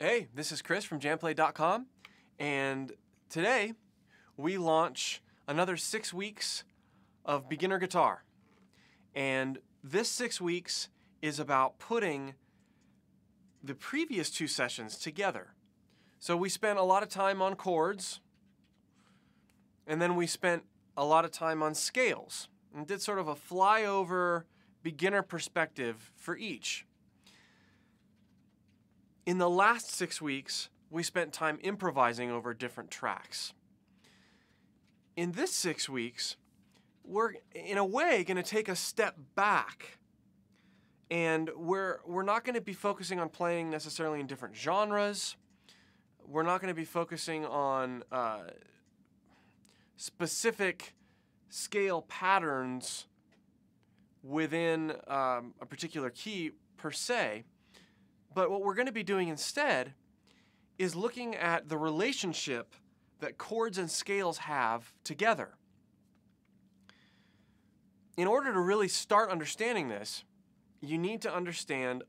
Hey, this is Chris from JamPlay.com, and today we launch another 6 weeks of beginner guitar. And this 6 weeks is about putting the previous 2 sessions together. So we spent a lot of time on chords, and then we spent a lot of time on scales, and did sort of a flyover beginner perspective for each. In the last 6 weeks, we spent time improvising over different tracks. In this 6 weeks, we're in a way going to take a step back, and we're not going to be focusing on playing necessarily in different genres. We're not going to be focusing on specific scale patterns within a particular key per se. But what we're going to be doing instead is looking at the relationship that chords and scales have together. In order to really start understanding this, you need to understand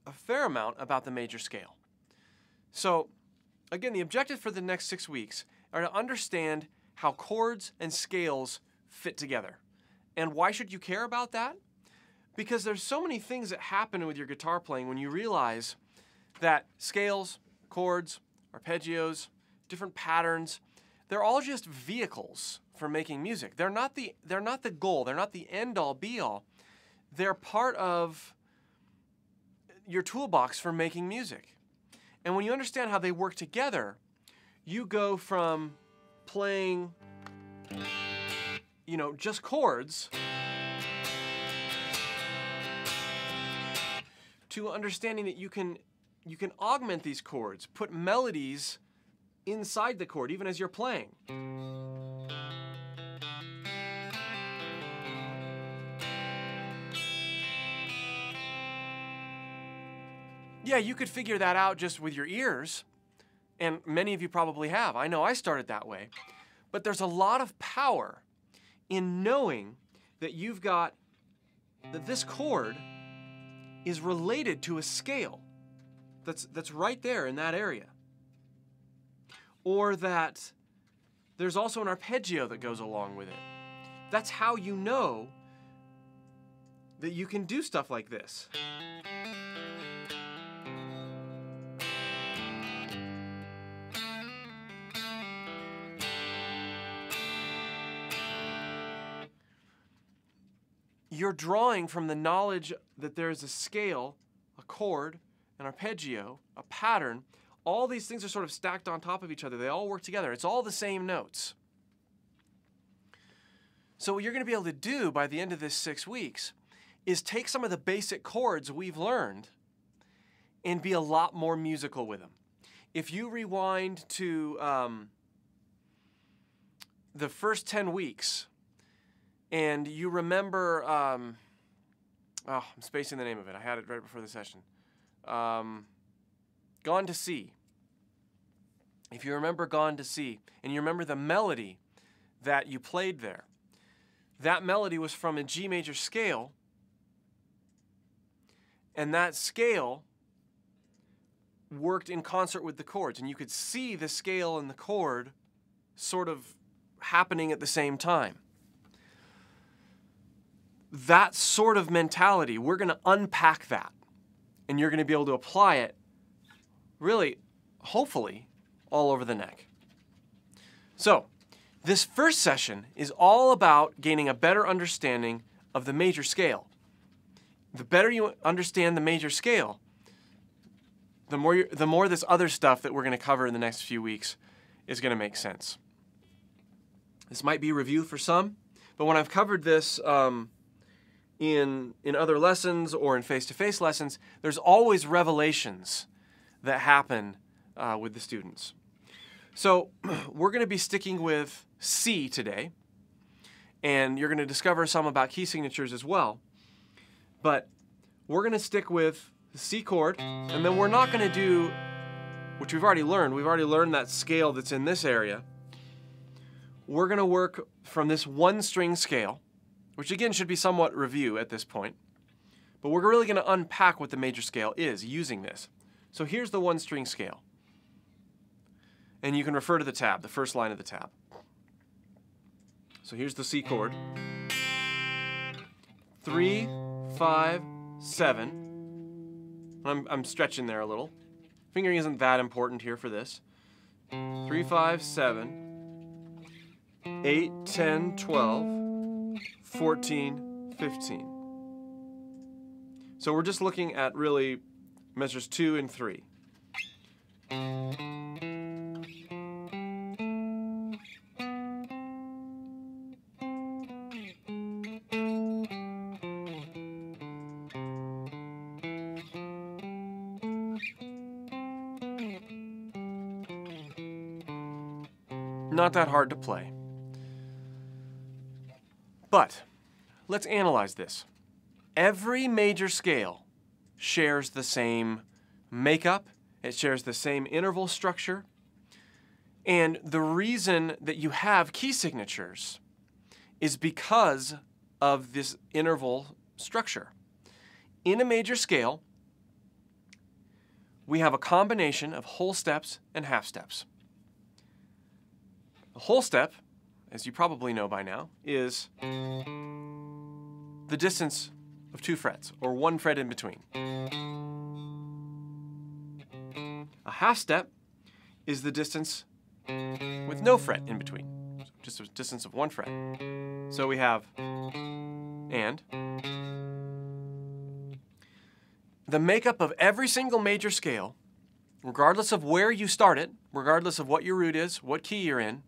a fair amount about the major scale. So, again, the objective for the next 6 weeks are to understand how chords and scales fit together. And why should you care about that? Because there's so many things that happen with your guitar playing when you realize that scales, chords, arpeggios, different patterns, they're all just vehicles for making music. They're not the goal. They're not the end-all, be-all. They're part of your toolbox for making music. And when you understand how they work together, you go from playing, just chords to understanding that you can augment these chords, put melodies inside the chord, even as you're playing. Yeah, you could figure that out just with your ears, and many of you probably have. I know I started that way. But there's a lot of power in knowing that that this chord is related to a scale that's right there in that area. Or that there's also an arpeggio that goes along with it. That's how you know that you can do stuff like this. You're drawing from the knowledge that there's a scale, a chord, an arpeggio, a pattern. All these things are sort of stacked on top of each other. They all work together. It's all the same notes. So what you're going to be able to do by the end of this 6 weeks is take some of the basic chords we've learned and be a lot more musical with them. If you rewind to the first 10 weeks, and you remember, I'm spacing the name of it. I had it right before the session. Gone to Sea. If you remember Gone to Sea, and you remember the melody that you played there, that melody was from a G major scale, and that scale worked in concert with the chords, and you could see the scale and the chord sort of happening at the same time. That sort of mentality, we're going to unpack that, and you're going to be able to apply it, really, hopefully, all over the neck. So, this first session is all about gaining a better understanding of the major scale. The better you understand the major scale, the more this other stuff that we're going to cover in the next few weeks is going to make sense. This might be review for some, but when I've covered this in other lessons or in face-to-face lessons, there's always revelations that happen with the students. So we're going to be sticking with C today, and you're going to discover some about key signatures as well. But we're going to stick with the C chord, and then we're not going to do, which we've already learned. We've already learned that scale that's in this area. We're going to work from this one string scale, which again should be somewhat review at this point. But we're really going to unpack what the major scale is using this. So here's the one string scale. And you can refer to the tab, the first line of the tab. So here's the C chord. 3, 5, 7. I'm stretching there a little. Fingering isn't that important here for this. 3, 5, 7, 8, 10, 12, 14, 15. So we're just looking at really measures 2 and 3. Not that hard to play. But let's analyze this. Every major scale shares the same makeup, it shares the same interval structure, and the reason that you have key signatures is because of this interval structure. In a major scale, we have a combination of whole steps and half steps. A whole step, as you probably know by now, is the distance of 2 frets, or 1 fret in between. A half step is the distance with no fret in between, just a distance of 1 fret. So we have and. The makeup of every single major scale, regardless of where you start it, regardless of what your root is, what key you're in,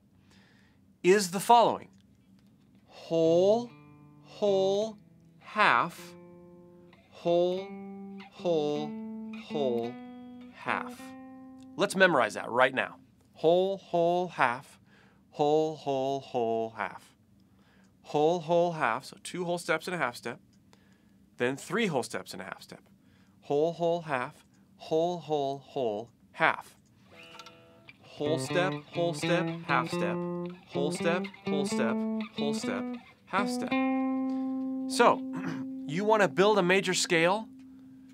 is the following: whole, whole, half, whole, whole, whole, half. Let's memorize that right now. Whole, whole, half, whole, whole, whole, half. Whole, whole, half, so 2 whole steps and a half step, then 3 whole steps and a half step. Whole, whole, half, whole, whole, whole, half. Whole step, half step, whole step, whole step, whole step, half step. So, you want to build a major scale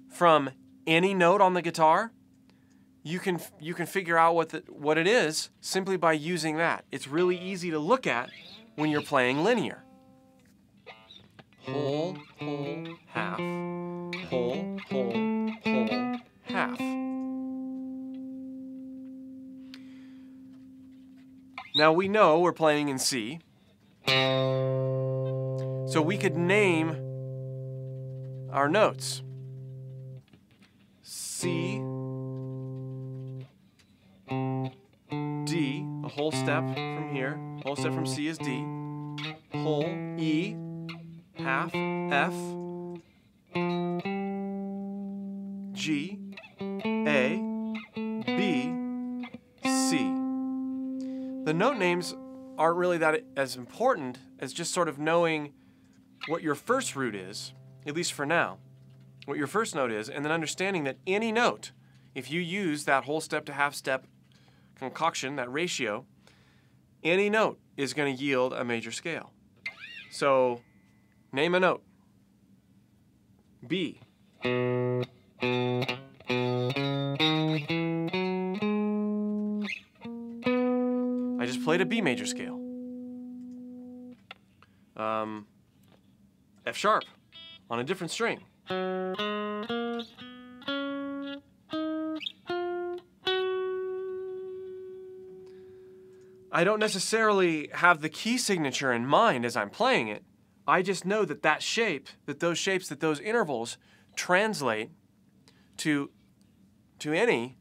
from any note on the guitar? You can figure out what it is simply by using that. It's really easy to look at when you're playing linear. Whole, whole, half, whole, whole, whole, half. Now we know we're playing in C, so we could name our notes. C, D, a whole step from here, whole step from C is D, whole, E, half, F, G, A, B, C. The note names aren't really that as important as just sort of knowing what your first root is, at least for now, what your first note is, and then understanding that any note, if you use that whole step to half step concoction, that ratio, any note is going to yield a major scale. So, name a note. B. I just played a B major scale. F sharp on a different string. I don't necessarily have the key signature in mind as I'm playing it. I just know that that shape, that those intervals translate to any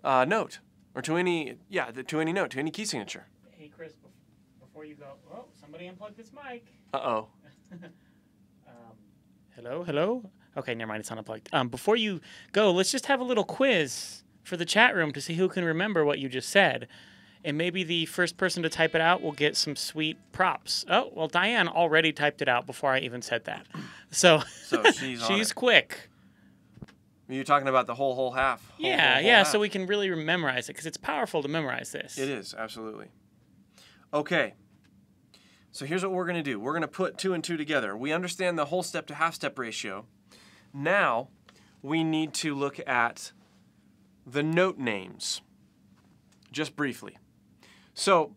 note, or to any note, to any key signature. Hey Chris, before you go, oh, somebody unplugged this mic. Uh-oh. Hello, hello? Okay, never mind, it's unplugged. Before you go, let's just have a little quiz for the chat room to see who can remember what you just said. And maybe the first person to type it out will get some sweet props. Oh, well, Diane already typed it out before I even said that. So she's quick. Are you talking about the whole half? Whole half. So So we can really memorize it, because it's powerful to memorize this. It is, absolutely. Okay. So here's what we're going to do. We're going to put 2 and 2 together. We understand the whole step to half step ratio. Now we need to look at the note names, just briefly. So,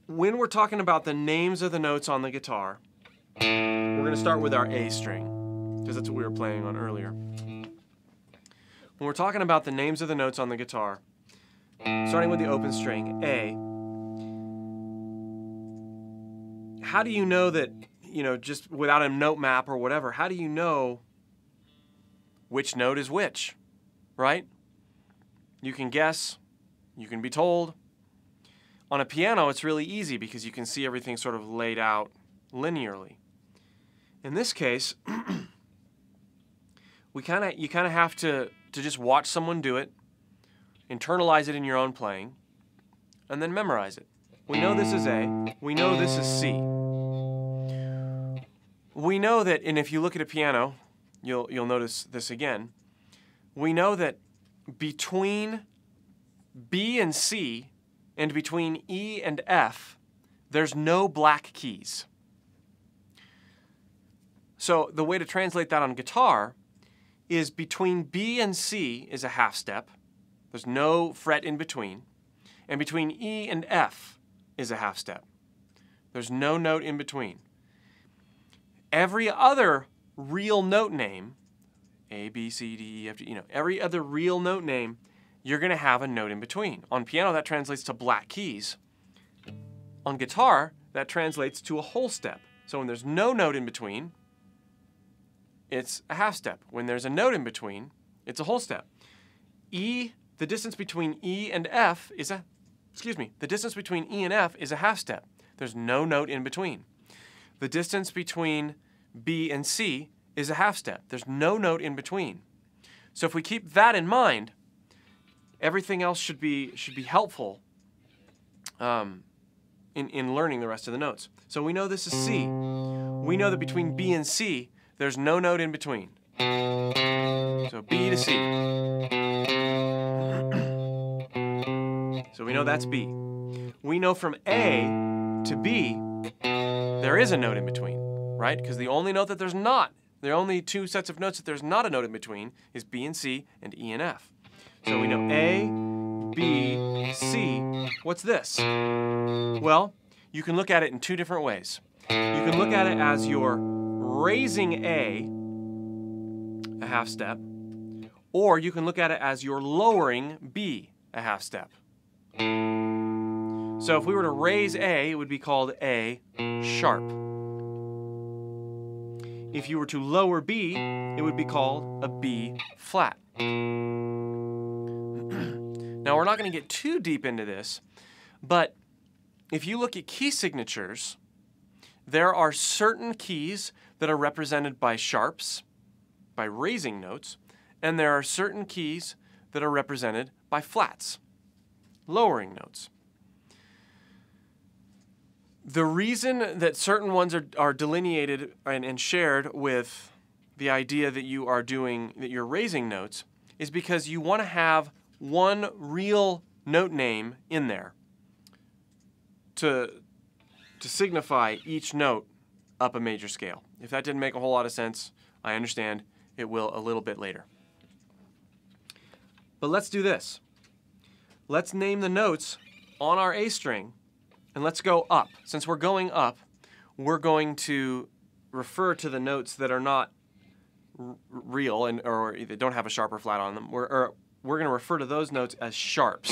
when we're talking about the names of the notes on the guitar, we're going to start with our A string, because that's what we were playing on earlier. When we're talking about the names of the notes on the guitar, starting with the open string, A, how do you know that, just without a note map or whatever, how do you know which note is which, right? You can guess, you can be told. On a piano, it's really easy because you can see everything sort of laid out linearly. In this case, you kind of have to just watch someone do it, internalize it in your own playing, and then memorize it. We know this is A. We know this is C. We know that, and if you look at a piano, you'll notice this again. We know that between B and C and between E and F, there's no black keys. So the way to translate that on guitar is between B and C is a half step. There's no fret in between. And between E and F is a half step. There's no note in between. Every other real note name, A, B, C, D, E, F, G, every other real note name, you're going to have a note in between. On piano, that translates to black keys. On guitar, that translates to a whole step. So when there's no note in between, it's a half step. When there's a note in between, it's a whole step. The distance between E and F is the distance between E and F is a half step. There's no note in between. The distance between B and C is a half step. There's no note in between. So if we keep that in mind, everything else should be helpful in learning the rest of the notes. So we know this is C. We know that between B and C, there's no note in between. So B to C. So we know that's B. We know from A to B, there is a note in between, right? Because the only note that there's not, the only two sets of notes that there's not a note in between is B and C and E and F. So we know A, B, C. What's this? Well, you can look at it in two different ways. You can look at it as you're raising A half step, or you can look at it as you're lowering B a half step. So if we were to raise A, it would be called A sharp. If you were to lower B, it would be called a B flat. Now, we're not going to get too deep into this, but if you look at key signatures, there are certain keys that are represented by sharps, by raising notes, and there are certain keys that are represented by flats, lowering notes. The reason that certain ones are delineated and shared with the idea that you're raising notes is because you want to have one real note name in there to signify each note up a major scale. If that didn't make a whole lot of sense, I understand. It will a little bit later. But let's do this. Let's name the notes on our A string, and let's go up. Since we're going up, we're going to refer to the notes that are not real or they don't have a sharp or flat on them. We're going to refer to those notes as sharps.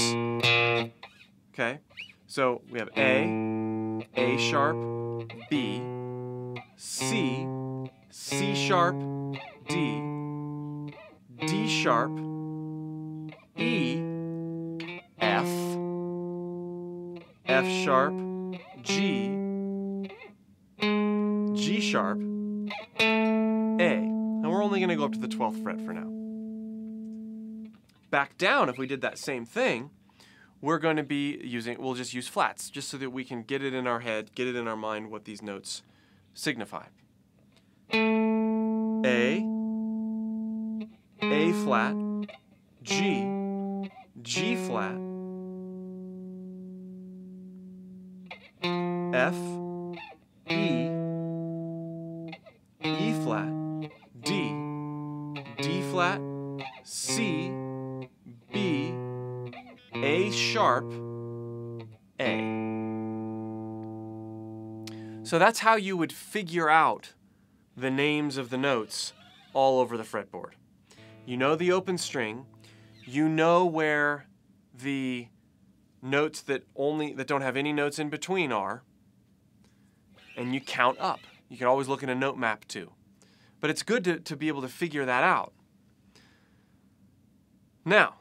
Okay? So we have A sharp, B, C, C sharp, D, D sharp, E, F, F sharp, G, G sharp, A. And we're only going to go up to the 12th fret for now. Back down, if we did that same thing, we'll just use flats, just so that we can get it in our head, get it in our mind what these notes signify. A flat, G, G flat, F, E, E flat, D, D flat, sharp, A. So that's how you would figure out the names of the notes all over the fretboard. You know the open string, you know where the notes that don't have any notes in between are, and you count up. You can always look in a note map too. But it's good to be able to figure that out. Now,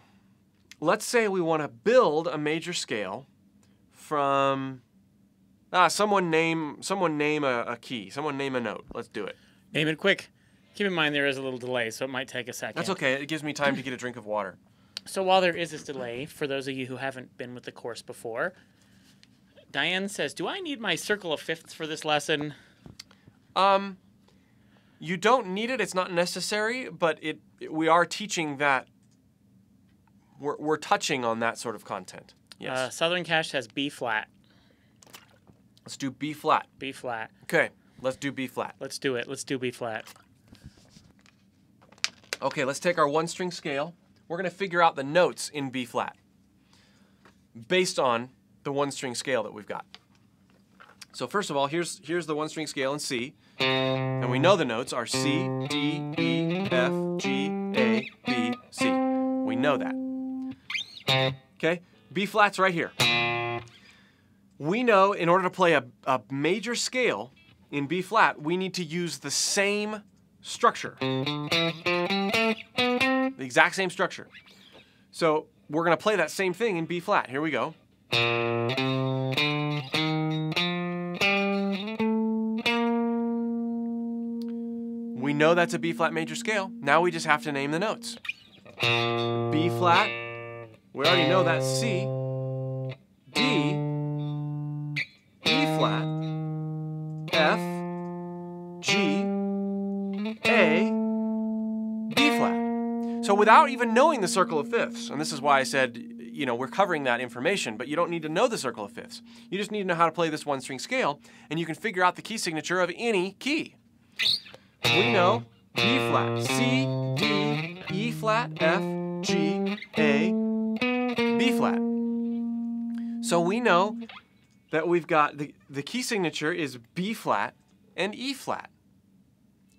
let's say we want to build a major scale from someone name a key, someone name a note. Let's do it. Name it quick. Keep in mind there is a little delay, so it might take a second. That's okay. It gives me time to get a drink of water. So while there is this delay, for those of you who haven't been with the course before, Diane says, do I need my circle of fifths for this lesson? You don't need it. It's not necessary, but we are teaching that. We're touching on that sort of content. Yes. Southern Cash says B flat. Let's do B flat. B flat. Okay, let's do B flat. Let's do it. Let's do B flat. Okay, let's take our one-string scale. We're going to figure out the notes in B flat based on the one-string scale that we've got. So first of all, here's the one-string scale in C, and we know the notes are C, D, E, F, G, A, B, C. We know that. Okay, B flat's right here. We know in order to play a major scale in B flat, we need to use the same structure. The exact same structure. So we're going to play that same thing in B flat. Here we go. We know that's a B flat major scale. Now we just have to name the notes. B flat, we already know that's C, D, E flat, F, G, A, B flat. So without even knowing the circle of fifths, and this is why I said, you know, we're covering that information, but you don't need to know the circle of fifths. You just need to know how to play this one-string scale, and you can figure out the key signature of any key. We know B flat, C, D, E flat, F, G, A, B flat. So we know that we've got the key signature is B flat and E flat.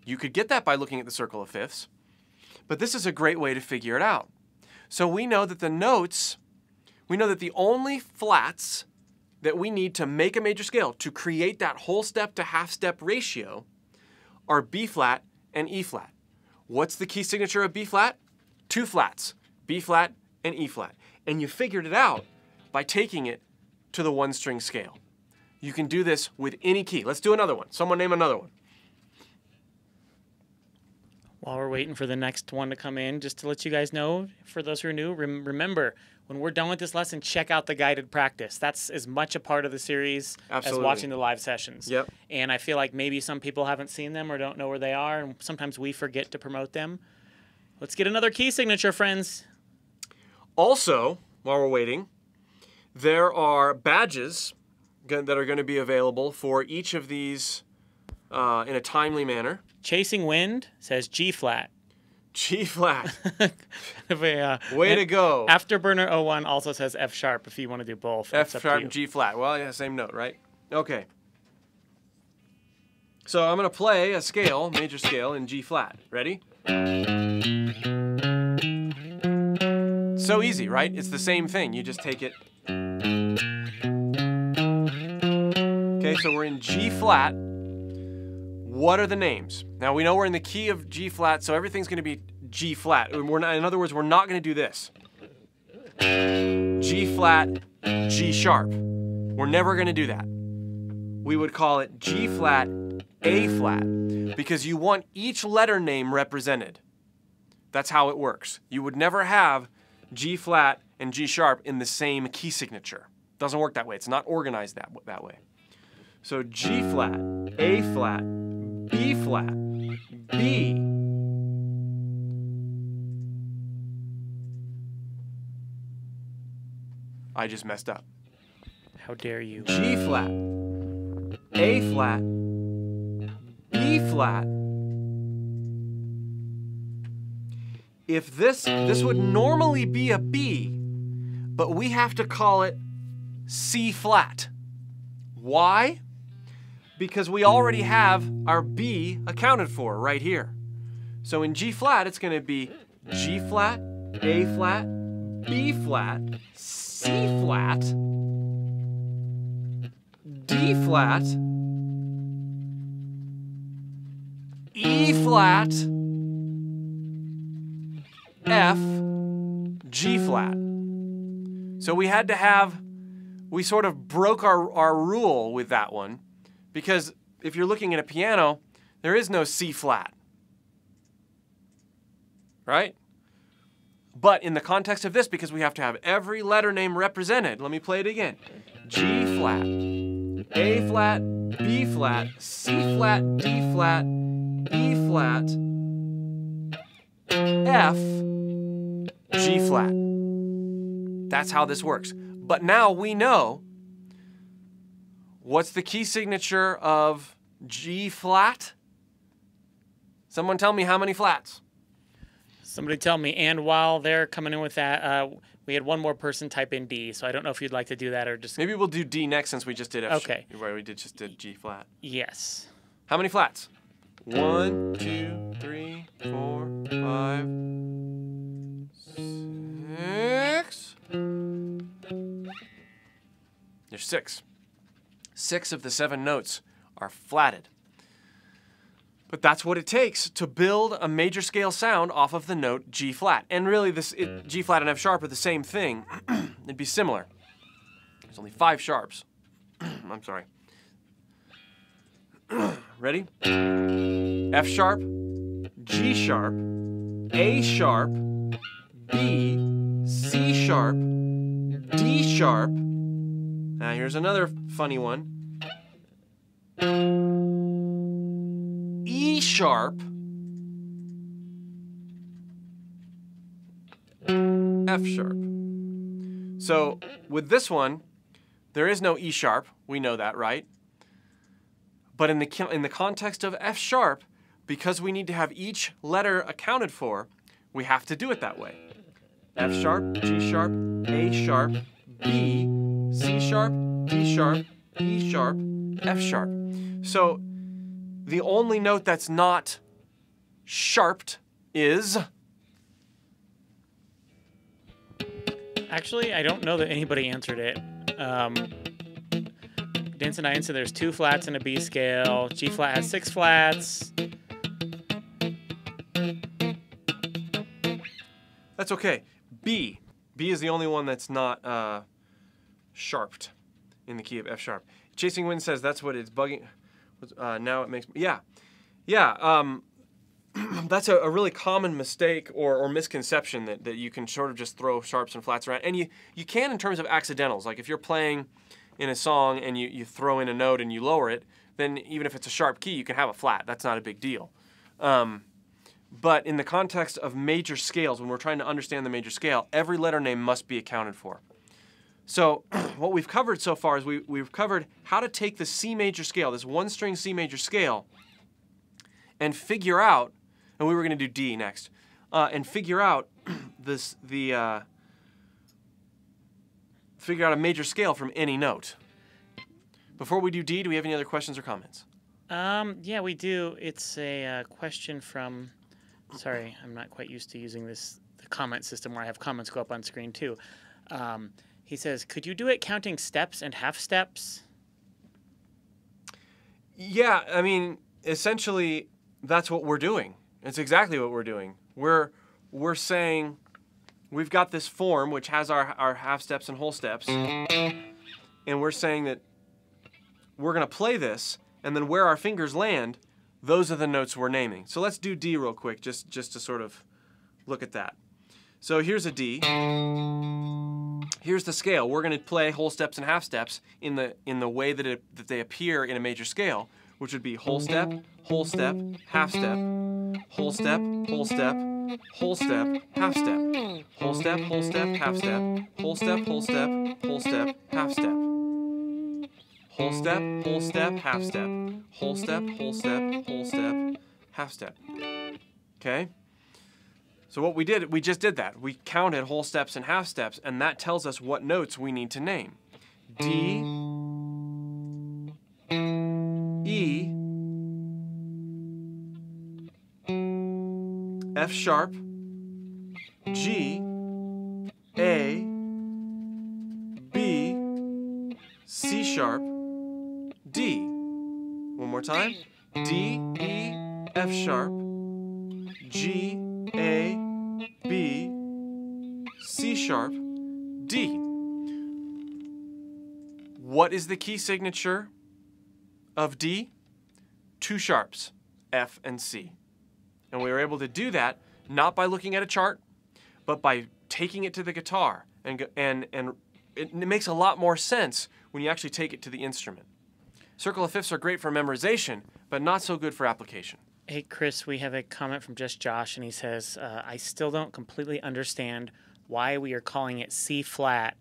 You could get that by looking at the circle of fifths, but this is a great way to figure it out. So we know that the notes, we know that the only flats that we need to make a major scale, to create that whole step to half step ratio, are B flat and E flat. What's the key signature of B flat? Two flats, B flat and E flat. And you figured it out by taking it to the one-string scale. You can do this with any key. Let's do another one. Someone name another one. While we're waiting for the next one to come in, just to let you guys know, for those who are new, remember, when we're done with this lesson, check out the guided practice. That's as much a part of the series as watching the live sessions. Yep. And I feel like maybe some people haven't seen them or don't know where they are, and sometimes we forget to promote them. Let's get another key signature, friends. Also, while we're waiting, there are badges that are going to be available for each of these in a timely manner. Chasing Wind says G flat. G flat. Way to go. Afterburner 01 also says F sharp if you want to do both. F sharp and G flat. Well, yeah, same note, right? Okay. So I'm going to play a scale, major scale, in G flat. Ready? So easy, right? It's the same thing. You just take it. Okay, so we're in G flat. What are the names? Now we know we're in the key of G flat, so everything's going to be G flat. In other words, we're not going to do this. G flat, G sharp. We're never going to do that. We would call it G flat, A flat, because you want each letter name represented. That's how it works. You would never have G flat and G sharp in the same key signature. Doesn't work that way. It's not organized that way. So G flat, A flat, B flat, B. I just messed up. How dare you? G flat, A flat, B flat. If this would normally be a B, but we have to call it C flat. Why? Because we already have our B accounted for right here. So in G flat, it's going to be G flat, A flat, B flat, C flat, D flat, E flat, F, G flat. So we sort of broke our rule with that one, because if you're looking at a piano, there is no C flat, right? But in the context of this, because we have to have every letter name represented, let me play it again. G flat, A flat, B flat, C flat, D flat, E flat, F, G flat. That's how this works. But now we know what's the key signature of G flat? Someone tell me how many flats? Somebody tell me. And while they're coming in with that, we had one more person type in D, so I don't know if you'd like to do that or just... Maybe we'll do D next since we just did F. Okay. Where we just did G flat. Yes. How many flats? 1, 2, 3, 4, 5, 6. There's 6. 6 of the 7 notes are flatted. But that's what it takes to build a major scale sound off of the note G flat. And really, G flat and F sharp are the same thing. It'd be similar. There's only 5 sharps. I'm sorry. Ready? F sharp, G sharp, A sharp, B, C sharp, D sharp. Now here's another funny one. E sharp, F sharp. So with this one, there is no E sharp. We know that, right? But in the context of F sharp, because we need to have each letter accounted for, we have to do it that way. F sharp, G sharp, A sharp, B, C sharp, D sharp, E sharp, F sharp. So the only note that's not sharped is... Actually, I don't know that anybody answered it. Dance and I answered there's 2 flats in a B scale. G flat has 6 flats. That's okay. B. B is the only one that's not sharped in the key of F sharp. Chasing Wind says that's what it's bugging. Now it makes... Yeah. Yeah. That's a really common mistake or misconception that you can sort of just throw sharps and flats around. And you can in terms of accidentals. Like if you're playing in a song and you throw in a note and you lower it, then even if it's a sharp key, you can have a flat. That's not a big deal. But in the context of major scales, when we're trying to understand the major scale, every letter name must be accounted for. So what we've covered so far is we've covered how to take the C major scale, this 1-string C major scale, and figure out, and we were going to do D next, and figure out figure out a major scale from any note. Before we do D, do we have any other questions or comments? Yeah, we do. It's a question from... Sorry, I'm not quite used to using the comment system where I have comments go up on screen too. He says, could you do it counting steps and half steps? Yeah, I mean, essentially, that's what we're doing. It's exactly what we're doing. We're saying we've got this form which has our half steps and whole steps, and we're saying that we're going to play this, and then where our fingers land, those are the notes we're naming. So let's do D real quick, just to sort of look at that. So here's a D. Here's the scale. We're going to play whole steps and half steps in the way that they appear in a major scale, which would be whole step, half step, whole step, whole step, whole step, half step, whole step, half step, whole step, whole step, half step, whole step, half step, whole step, half step. Okay? So what we did, we just did that. We counted whole steps and half steps, and that tells us what notes we need to name. D, E, F sharp, G, A, B, C sharp, D. One more time. D, E, F sharp, G, A, B, C sharp, D. What is the key signature of D? Two sharps, F and C. And we were able to do that not by looking at a chart, but by taking it to the guitar. And it makes a lot more sense when you actually take it to the instrument. Circle of fifths are great for memorization, but not so good for application. Hey, Chris, we have a comment from Just Josh, and he says, I still don't completely understand why we are calling it C flat,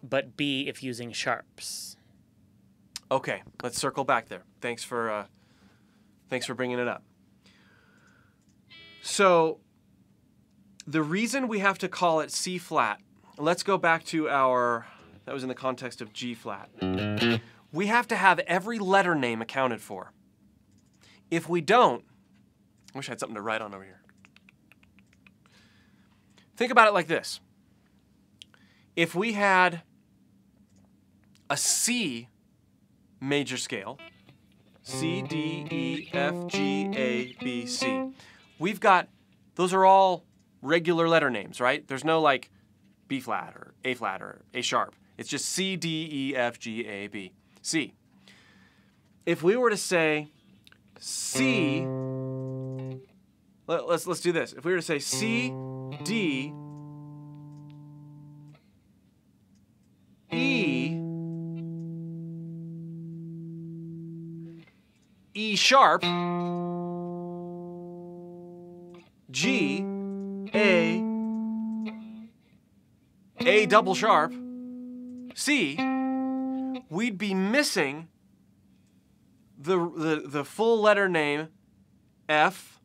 but B if using sharps. Okay, let's circle back there. Thanks for bringing it up. So the reason we have to call it C flat, let's go back to that was in the context of G flat. We have to have every letter name accounted for. If we don't, I wish I had something to write on over here. Think about it like this. If we had a C major scale, C, D, E, F, G, A, B, C. Those are all regular letter names, right? There's no like B flat or A sharp. It's just C, D, E, F, G, A, B, C. If we were to say C, let's do this. If we were to say C, D, E sharp, G, A double sharp, C, we'd be missing the full letter name F,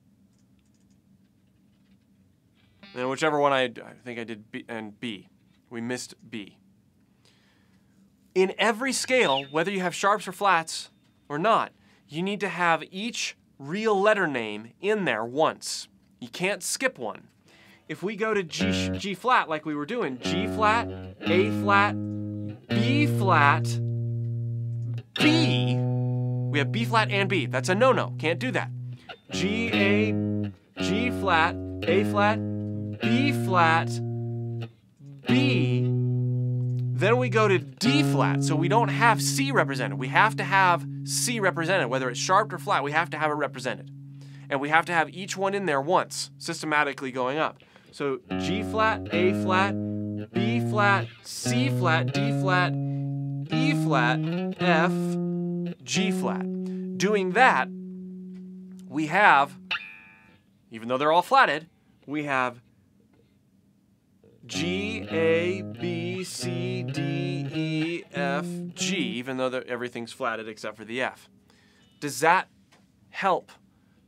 and whichever one I think I did B and B. We missed B. In every scale, whether you have sharps or flats or not, you need to have each real letter name in there once. You can't skip one. If we go to G flat like we were doing, G flat, A flat, B flat, B, we have B flat and B. That's a no-no. Can't do that. G, A, G flat, A flat, B flat, B. Then we go to D flat, so we don't have C represented. We have to have C represented, whether it's sharp or flat, we have to have it represented. And we have to have each one in there once, systematically going up. So G flat, A flat, B flat, C flat, D flat, E flat, F, G flat. Doing that, we have, even though they're all flatted, we have G, A, B, C, D, E, F, G, even though everything's flatted except for the F. Does that help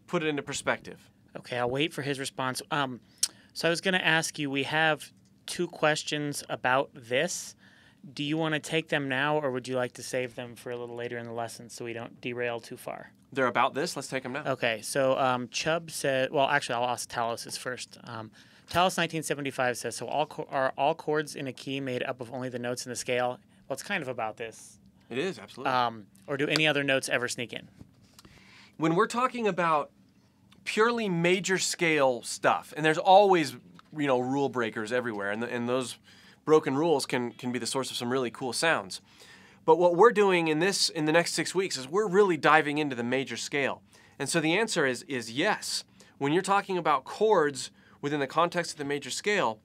put it into perspective? Okay, I'll wait for his response. So I was going to ask you, we have 2 questions about this. Do you want to take them now, or would you like to save them for a little later in the lesson so we don't derail too far? They're about this. Let's take them now. Okay, so Chubb said, well, actually, I'll ask Talos's first. Talos 1975 says, so are all chords in a key made up of only the notes in the scale? Well, it's kind of about this. It is, absolutely. Or do any other notes ever sneak in? When we're talking about purely major scale stuff, and there's always, rule breakers everywhere, and those broken rules can be the source of some really cool sounds. But what we're doing in the next 6 weeks is we're really diving into the major scale. And so the answer is yes. When you're talking about chords within the context of the major scale,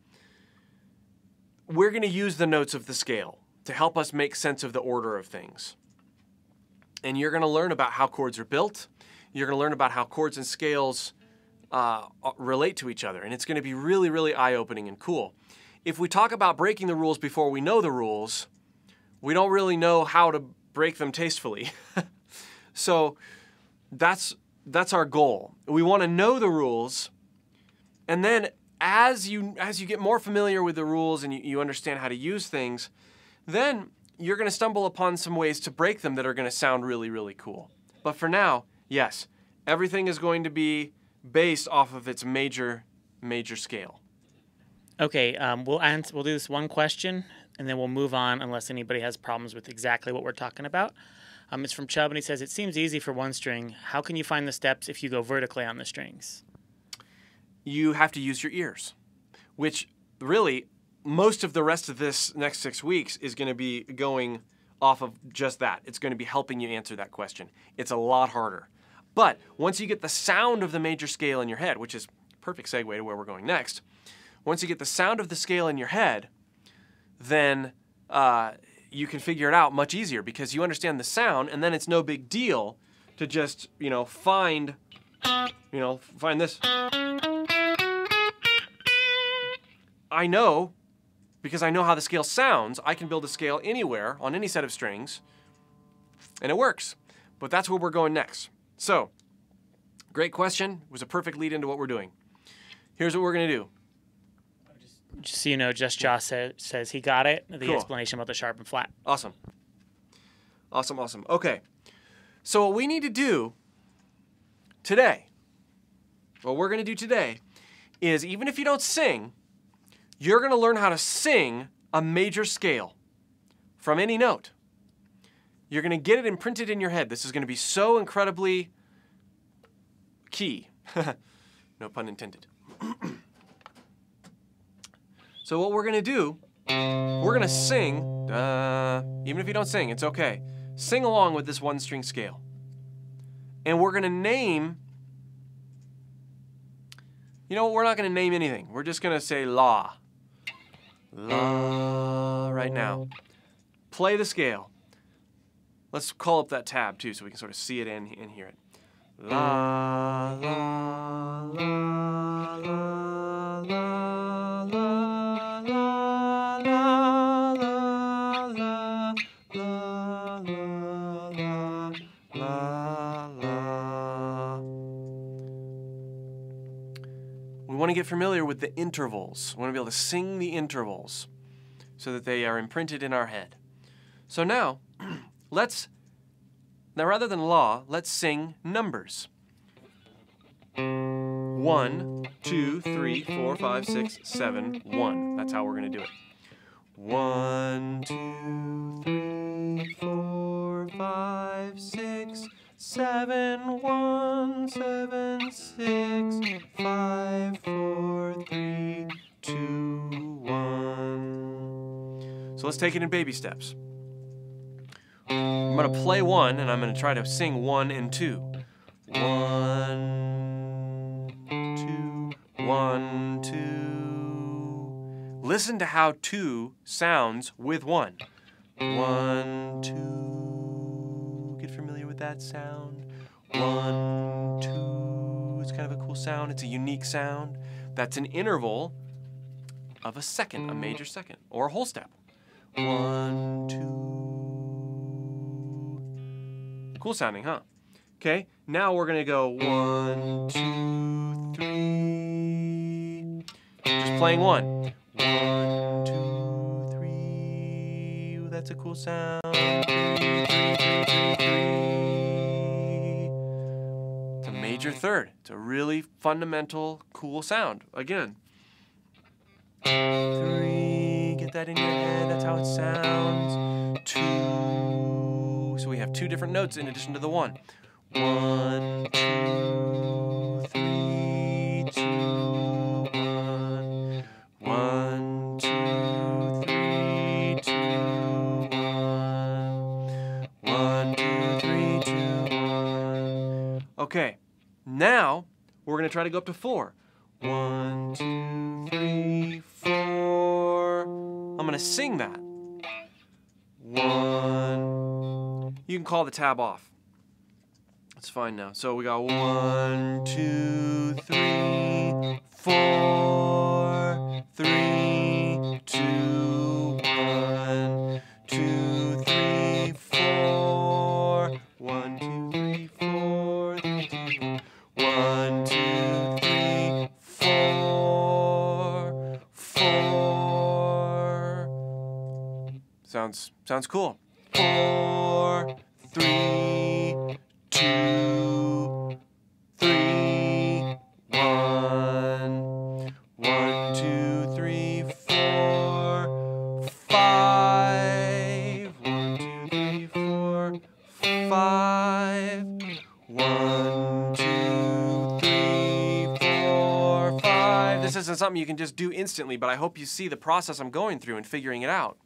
we're going to use the notes of the scale to help us make sense of the order of things. And you're going to learn about how chords are built. You're going to learn about how chords and scales relate to each other. And it's going to be really, really eye-opening and cool. If we talk about breaking the rules before we know the rules, we don't really know how to break them tastefully. So that's our goal. We want to know the rules, and then as you get more familiar with the rules and you understand how to use things, then you're going to stumble upon some ways to break them that are going to sound really, really cool. But for now, yes, everything is going to be based off of its major scale. Okay, we'll do this one question, and then we'll move on unless anybody has problems with exactly what we're talking about. It's from Chubb, and he says, it seems easy for one string. How can you find the steps if you go vertically on the strings? You have to use your ears, which really most of the rest of this next 6 weeks is going to be going off of just that. It's going to be helping you answer that question. It's a lot harder. But once you get the sound of the major scale in your head, which is a perfect segue to where we're going next, once you get the sound of the scale in your head, then you can figure it out much easier because you understand the sound, and then it's no big deal to just, find this. I know, because I know how the scale sounds, I can build a scale anywhere on any set of strings, and it works. But that's where we're going next. So, great question. It was a perfect lead into what we're doing. Here's what we're going to do. Just so you know, Just Josh says he got it, the Cool. explanation about the sharp and flat. Awesome. Awesome, awesome. Okay. So what we need to do today, what we're going to do today, is even if you don't sing, you're going to learn how to sing a major scale from any note. You're going to get it imprinted in your head. This is going to be so incredibly key. No pun intended. So what we're going to do, we're going to sing, even if you don't sing, it's okay. Sing along with this one string scale. And we're going to name, we're not going to name anything. We're just going to say la. La right now. Play the scale. Let's call up that tab too so we can sort of see it and hear it. La, la, la, la, la, la, la, la, la, la, la, la. We want to get familiar with the intervals. We want to be able to sing the intervals so that they are imprinted in our head. So now, rather than la, let's sing numbers. 1, 2, 3, 4, 5, 6, 7, 1. That's how we're going to do it. 1, 2, 3, 4, 5, 6, 7, 1, 7, 6, 5, 4, 3, 2, 1. So let's take it in baby steps. I'm going to play 1, and I'm going to try to sing 1 and 2. 1, 2, 1, 2. Listen to how 2 sounds with 1. 1, 2. Get familiar with that sound. 1, 2. It's kind of a cool sound. It's a unique sound. That's an interval of a second, a major second, or a whole step. 1, 2. Cool sounding, huh? Okay, now we're gonna go 1, 2, 3. Just playing 1. 1, 2, 3. Ooh, that's a cool sound. 3, 3, 3, 3, 3. It's a major third. It's a really fundamental, cool sound. Again. 3. Get that in your head. That's how it sounds. 2. So we have 2 different notes in addition to the 1. 1, 2, 3, 2, 1. 1, 2, 3, 2, 1. 1, 2, 3, 2, 1. Okay, now we're going to try to go up to 4. 1, 2, 3, 4. I'm going to sing that. 1. You can call the tab off. It's fine now. So we got 1, 2, 3, 4, 3, 2, 1, 2, 3, 4, 1, 2, 3, 4, 3, 2, 1, 2, 3, 4. Sounds cool. 4, 3, 2, 3, 1. 1, 2, 3, 4, 5. 1, 2, 3, 4, 5. 1, 2, 3, 4, 5. This isn't something you can just do instantly, but I hope you see the process I'm going through and figuring it out.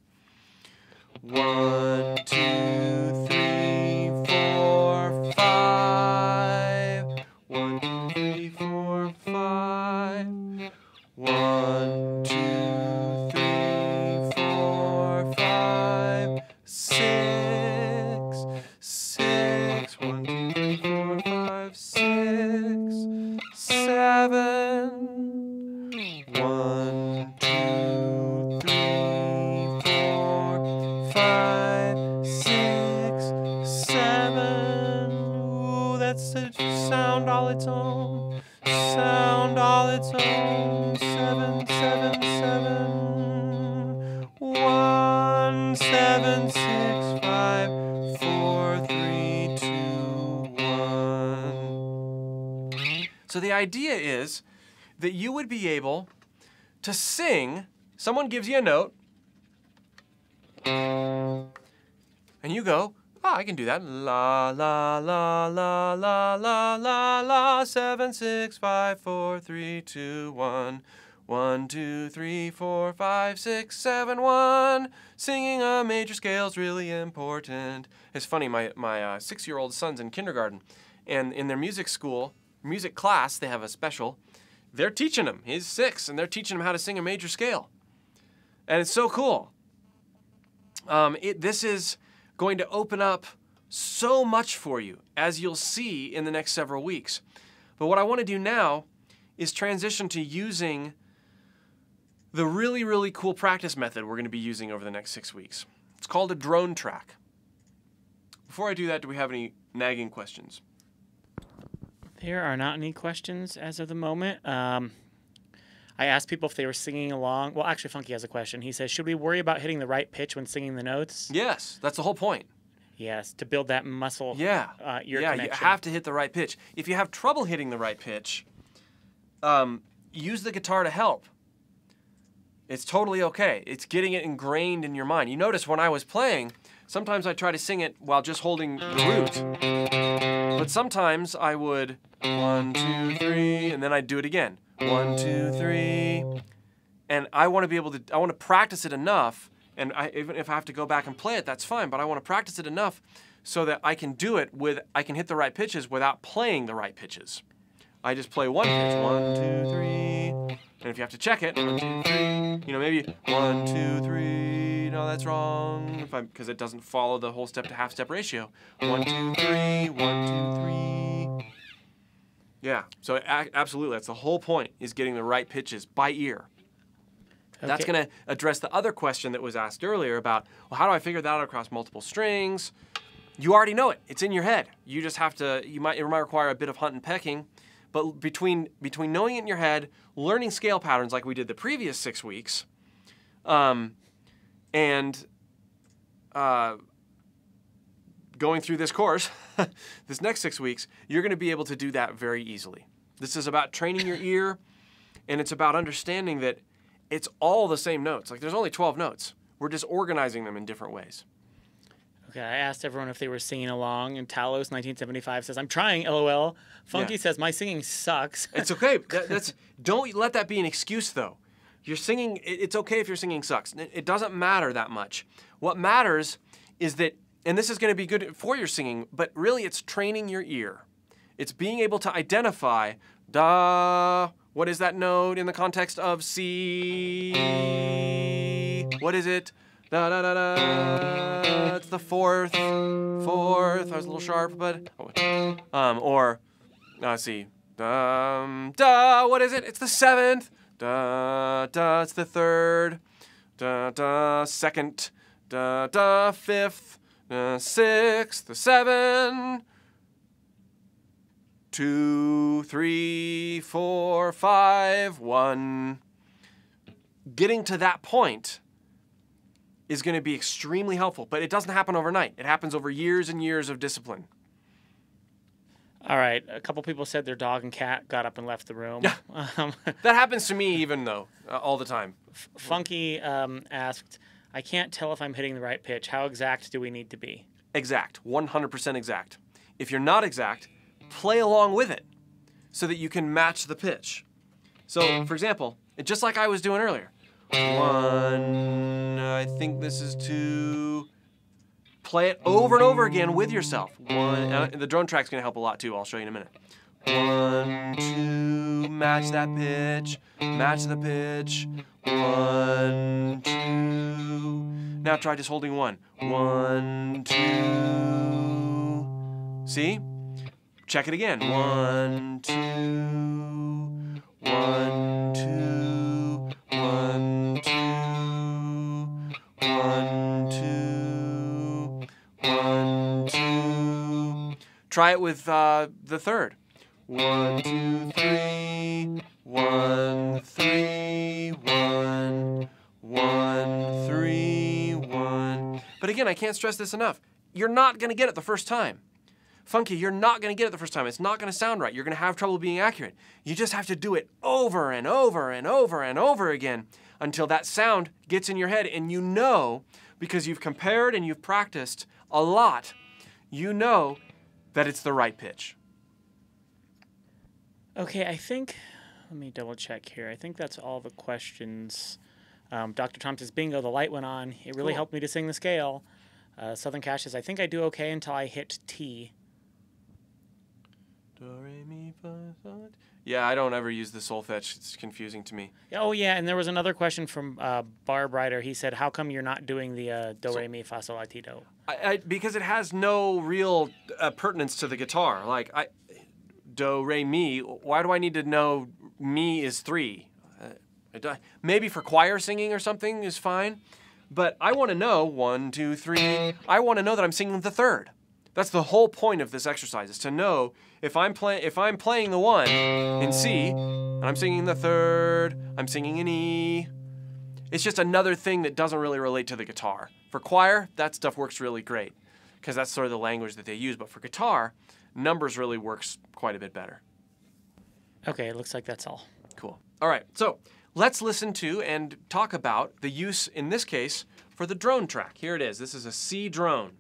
1, 2, 3, 4, 5. 1, 2, 3, 4, 5. 1, 2, 3, 4, 5, 6. 6. 1, 2, 3, 4, 5, 6. 7. 1, 2, 3, 4, 5, 6, 7. Ooh, that's a sound all its own. Sound all its own. 7, 7, 7. 1, 7, 6, 5, 4, 3, 2, 1. So the idea is that you would be able to sing. Someone gives you a note, and you go, oh, I can do that. La, la, la, la, la, la, la, la, 7, 6, 5, 4, 3, 2, 1. 1, 2, 3, 4, 5, 6, 7, 1. Singing a major scale is really important. It's funny, my 6-year-old son's in kindergarten, and in their music class, they have a special. They're teaching him. He's 6, and they're teaching him how to sing a major scale. And it's so cool. This is going to open up so much for you, as you'll see in the next several weeks. But what I want to do now is transition to using the really, really cool practice method we're going to be using over the next 6 weeks. It's called a drone track. Before I do that, do we have any nagging questions? There are not any questions as of the moment. I asked people if they were singing along. Well, actually, Funky has a question. He says, should we worry about hitting the right pitch when singing the notes? Yes, that's the whole point. Yes, to build that muscle ear connection. You have to hit the right pitch. If you have trouble hitting the right pitch, use the guitar to help. It's totally okay. It's getting it ingrained in your mind. You notice when I was playing, sometimes I try to sing it while just holding the root. But sometimes I would 1, 2, 3, and then I'd do it again. 1, 2, 3. And I want to be able to, I want to practice it enough, and even if I have to go back and play it, that's fine, but I want to practice it enough so that I can do it I can hit the right pitches without playing the right pitches. I just play one pitch, 1, 2, 3. And if you have to check it, 1, 2, 3, maybe 1, 2, 3, no, that's wrong, because it doesn't follow the whole step to half step ratio. 1, 2, 3, 1, 2, 3. Yeah, so absolutely, that's the whole point, is getting the right pitches by ear. Okay. That's going to address the other question that was asked earlier about, well, how do I figure that out across multiple strings? You already know it. It's in your head. You just have to, it might require a bit of hunt and pecking. But between knowing it in your head, learning scale patterns like we did the previous 6 weeks, and going through this course, this next 6 weeks, you're going to be able to do that very easily. This is about training your ear, and it's about understanding that it's all the same notes. Like, there's only 12 notes. We're just organizing them in different ways. Okay, I asked everyone if they were singing along, and Talos 1975 says, I'm trying, LOL. Funky says, my singing sucks. It's okay. Don't let that be an excuse, though. You're singing, it's okay if your singing sucks. It doesn't matter that much. What matters is that, and this is going to be good for your singing, but really it's training your ear. It's being able to identify, da, what is that note in the context of C? What is it? Da da da da. It's the fourth. I was a little sharp, but let's see. Da. What is it? It's the 7th. Da da. It's the 3rd. Da da. 2nd. Da da. 5th. 6th. 7. 2, 3, 4, 5, 1. Getting to that point is going to be extremely helpful, but it doesn't happen overnight. It happens over years and years of discipline. All right. A couple people said their dog and cat got up and left the room. That happens to me even though, all the time. Funky asked, I can't tell if I'm hitting the right pitch. How exact do we need to be? Exact, 100% exact. If you're not exact, play along with it so that you can match the pitch. So, for example, just like I was doing earlier. 1, I think this is 2. Play it over and over again with yourself. 1, the drone track's gonna help a lot too. I'll show you in a minute. 1, 2, match that pitch, match the pitch. 1, 2. Now try just holding 1. 1, 2. See? Check it again. 1, 2. 1, 2. 1, 2. 1, 2. 1, 2. Try it with the third. 1, 2, 3. 1, 3. 1. 1, 3. 1. But again, I can't stress this enough. You're not going to get it the first time. Funky, you're not going to get it the first time. It's not going to sound right. You're going to have trouble being accurate. You just have to do it over and over and over and over again until that sound gets in your head. And you know, because you've compared and you've practiced a lot, you know that it's the right pitch. Okay, I think, let me double check here. I think that's all the questions. Dr. Tom says, bingo, the light went on. It really helped me to sing the scale. Southern Cash says, I think I do okay until I hit T. Do, re, mi, fa, sol. Yeah, I don't ever use the solfege. It's confusing to me. Oh, yeah, and there was another question from Barb Ryder. He said, how come you're not doing the do, re, mi, fa, sol, la, ti, do? Because it has no real pertinence to the guitar. Like, do, re, mi, why do I need to know mi is 3? Maybe for choir singing or something is fine. But I want to know 1, 2, 3. I want to know that I'm singing the third. That's the whole point of this exercise, is to know if I'm playing the 1 in C, and I'm singing the third, I'm singing an E. It's just another thing that doesn't really relate to the guitar. For choir, that stuff works really great, because that's sort of the language that they use. But for guitar, numbers really works quite a bit better. Okay, it looks like that's all. Cool. All right, so let's listen to and talk about the use, in this case, for the drone track. Here it is. This is a C drone.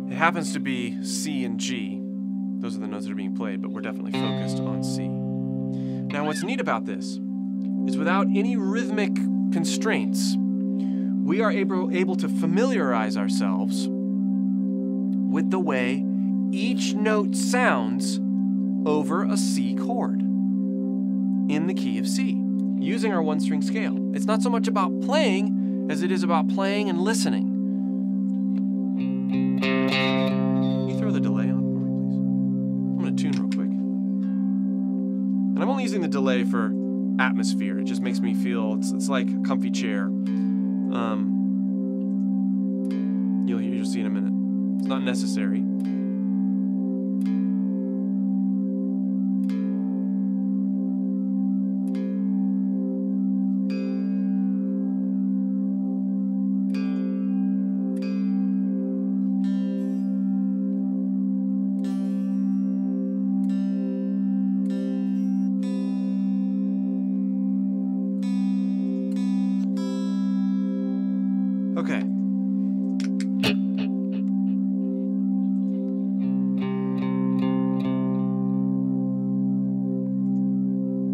It happens to be C and G. Those are the notes that are being played, but we're definitely focused on C. Now, what's neat about this is without any rhythmic constraints, we are able to familiarize ourselves with the way each note sounds over a C chord in the key of C, using our 1-string scale. It's not so much about playing as it is about playing and listening. The delay on for me, please? I'm going to tune real quick. And I'm only using the delay for atmosphere. It just makes me feel, it's like a comfy chair. You'll see in a minute. It's not necessary. Okay.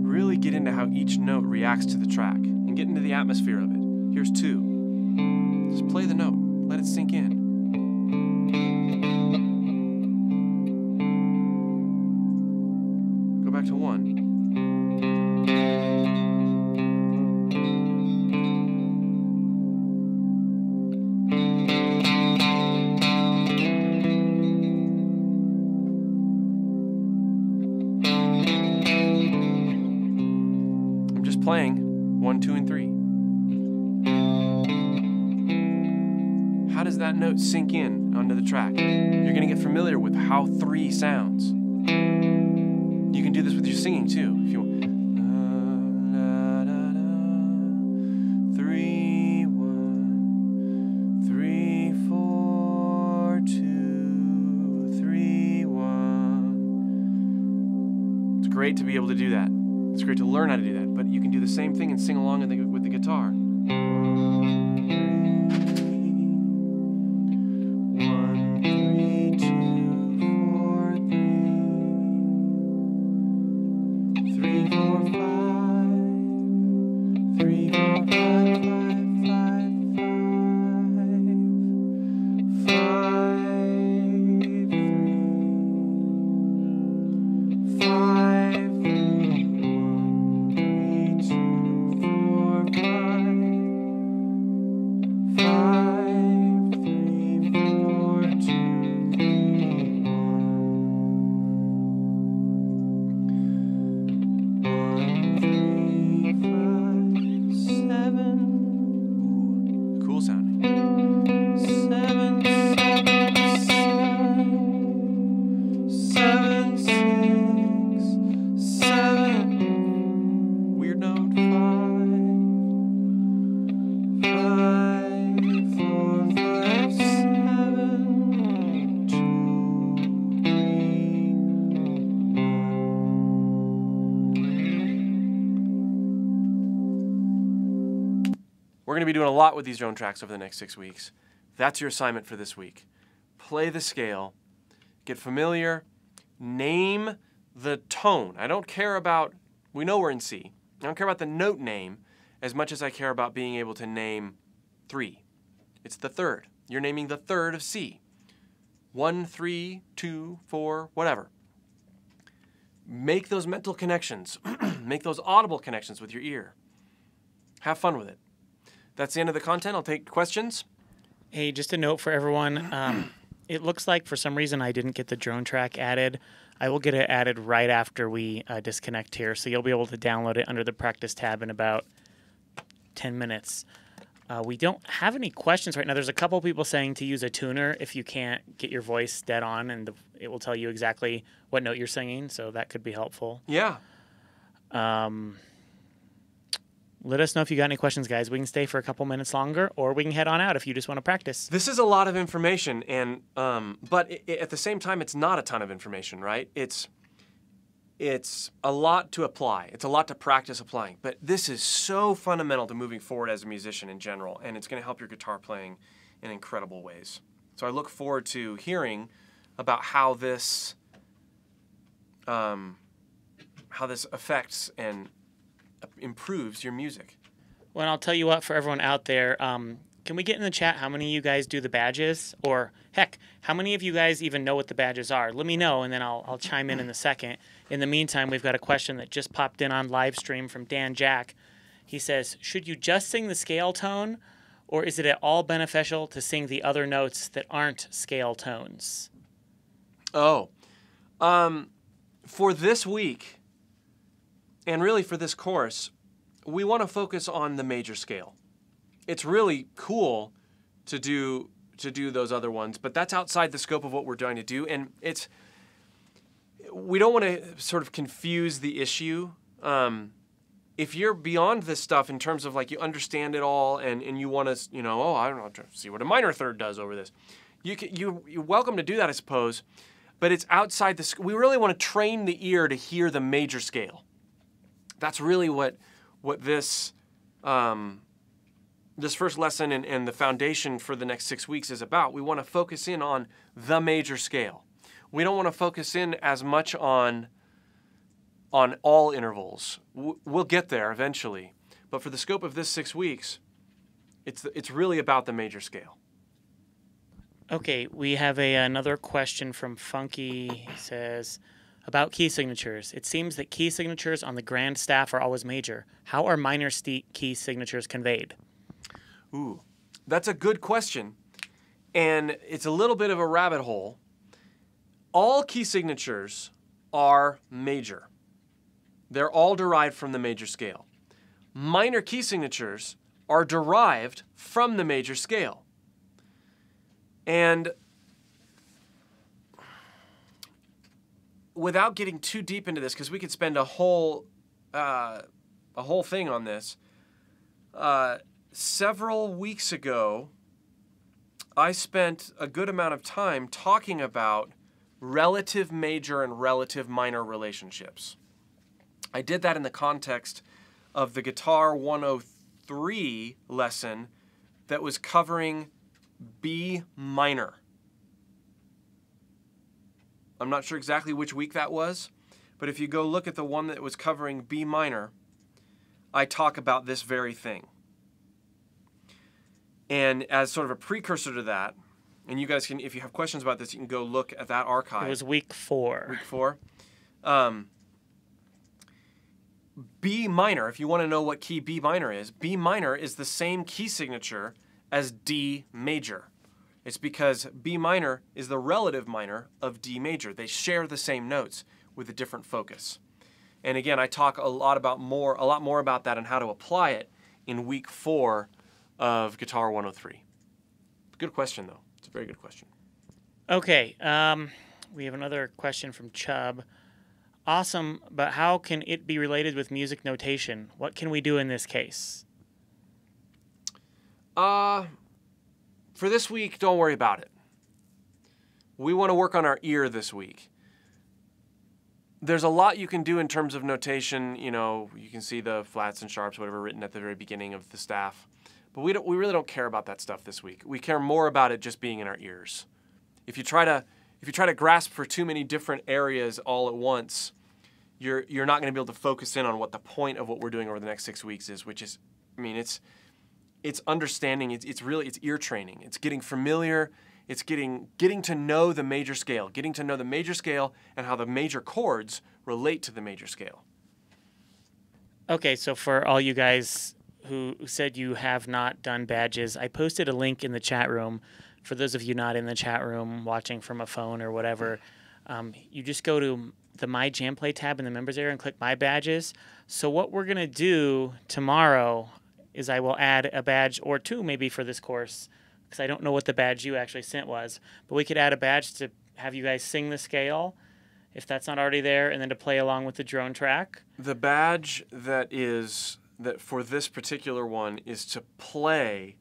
Really get into how each note reacts to the track and get into the atmosphere of it. Here's 2. Just play the note. Let it sink in. Go back to 1. as that note sink in onto the track, you're going to get familiar with how 3 sounds. You can do this with your singing too, if you want. 3, 1, 3, 4, 2, 3, 1. It's great to be able to do that. It's great to learn how to do that, but you can do the same thing and sing along with the guitar. 1, 3, 2, 4, 3, 4, 5, 3, 4, 5, 5, 5, 5, 3, 5, We're going to be doing a lot with these drone tracks over the next 6 weeks. That's your assignment for this week. Play the scale, get familiar, name the tone. I don't care about, we know we're in C. I don't care about the note name as much as I care about being able to name 3. It's the third. You're naming the third of C. 1, 3, 2, 4, whatever. Make those mental connections. Make those audible connections with your ear. Have fun with it. That's the end of the content. I'll take questions. Hey, just a note for everyone. It looks like for some reason I didn't get the drone track added. I will get it added right after we disconnect here, so you'll be able to download it under the practice tab in about 10 minutes. We don't have any questions right now. There's a couple people saying to use a tuner if you can't get your voice dead on, and it will tell you exactly what note you're singing, so that could be helpful. Yeah. Let us know if you got any questions, guys. We can stay for a couple minutes longer, or we can head on out if you just want to practice. This is a lot of information, and but at the same time, it's not a ton of information, right? It's a lot to apply. It's a lot to practice applying. But this is so fundamental to moving forward as a musician in general, and it's going to help your guitar playing in incredible ways. So I look forward to hearing about how this affects and improves your music. Well, and I'll tell you what, for everyone out there, can we get in the chat how many of you guys do the badges? Or, heck, how many of you guys even know what the badges are? Let me know, and then I'll chime in a second. In the meantime, we've got a question that just popped in on live stream from Dan Jack. He says, should you just sing the scale tone, or is it at all beneficial to sing the other notes that aren't scale tones? Oh. For this week, and really for this course, we want to focus on the major scale. It's really cool to do those other ones, but that's outside the scope of what we're trying to do, and we don't want to sort of confuse the issue. If you're beyond this stuff in terms of like you understand it all and you want to, oh, I don't know, see what a minor third does over this. You're welcome to do that, I suppose, but it's outside the. We really want to train the ear to hear the major scale. That's really what this this first lesson and the foundation for the next 6 weeks is about. We want to focus in on the major scale. We don't want to focus in as much on all intervals. We'll get there eventually, but for the scope of this 6 weeks, it's really about the major scale. Okay, we have another question from Funky. He says, about key signatures. It seems that key signatures on the grand staff are always major. How are minor key signatures conveyed? Ooh, that's a good question. And it's a little bit of a rabbit hole. All key signatures are major. They're all derived from the major scale. Minor key signatures are derived from the major scale. And without getting too deep into this, because we could spend a whole thing on this, several weeks ago, I spent a good amount of time talking about relative major and relative minor relationships. I did that in the context of the Guitar 103 lesson that was covering B minor. I'm not sure exactly which week that was, but if you go look at the one that was covering B minor, I talk about this very thing. And as sort of a precursor to that, and you guys can, if you have questions about this, you can go look at that archive. It was week 4. Week 4. B minor, if you want to know what key B minor is the same key signature as D major. It's because B minor is the relative minor of D major. They share the same notes with a different focus. And again, I talk a lot more about that and how to apply it in week 4 of Guitar 103. Good question, though. It's a very good question. Okay, we have another question from Chubb. Awesome, but how can it be related with music notation? What can we do in this case? For this week, don't worry about it. We want to work on our ear this week. There's a lot you can do in terms of notation. You know, you can see the flats and sharps, whatever, written at the very beginning of the staff. But we really don't care about that stuff this week. We care more about it just being in our ears. If you try to grasp for too many different areas all at once, you're not going to be able to focus in on what the point of what we're doing over the next 6 weeks is, which is, I mean, it's understanding. It's ear training. It's getting familiar. It's getting to know the major scale, and how the major chords relate to the major scale. Okay, so for all you guys who said you have not done badges, I posted a link in the chat room. For those of you not in the chat room, watching from a phone or whatever, you just go to the My JamPlay tab in the members area and click My Badges. So what we're going to do tomorrow is I will add a badge or 2 maybe for this course, because I don't know what the badge you actually sent was. But we could add a badge to have you guys sing the scale, if that's not already there, and then to play along with the drone track. The badge that for this particular one is to play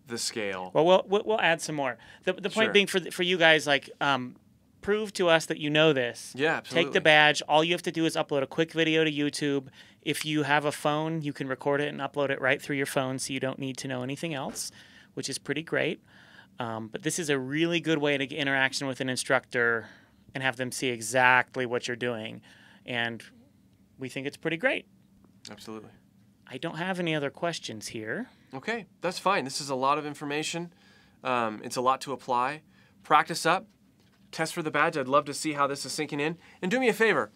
the scale. Well, we'll add some more. The point Sure. being for you guys, like, prove to us that you know this. Yeah, absolutely. Take the badge. All you have to do is upload a quick video to YouTube. If you have a phone, you can record it and upload it right through your phone, so you don't need to know anything else, which is pretty great. But this is a really good way to get interaction with an instructor and have them see exactly what you're doing. And we think it's pretty great. Absolutely. I don't have any other questions here. Okay, that's fine. This is a lot of information. It's a lot to apply. Practice up. Test for the badge. I'd love to see how this is sinking in. And do me a favor.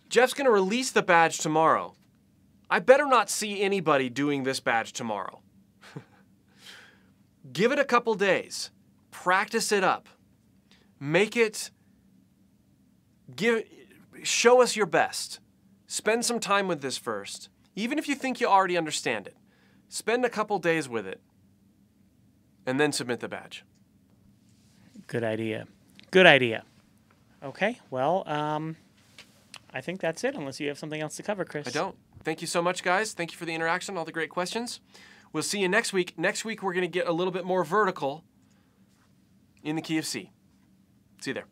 Jeff's going to release the badge tomorrow. I better not see anybody doing this badge tomorrow. Give it a couple days. Practice it up. Show us your best. Spend some time with this first. Even if you think you already understand it. Spend a couple days with it. And then submit the badge. Good idea. Good idea. Okay, well, I think that's it, unless you have something else to cover, Chris. I don't. Thank you so much, guys. Thank you for the interaction, all the great questions. We'll see you next week. Next week, we're going to get a little bit more vertical in the key of C. See you there.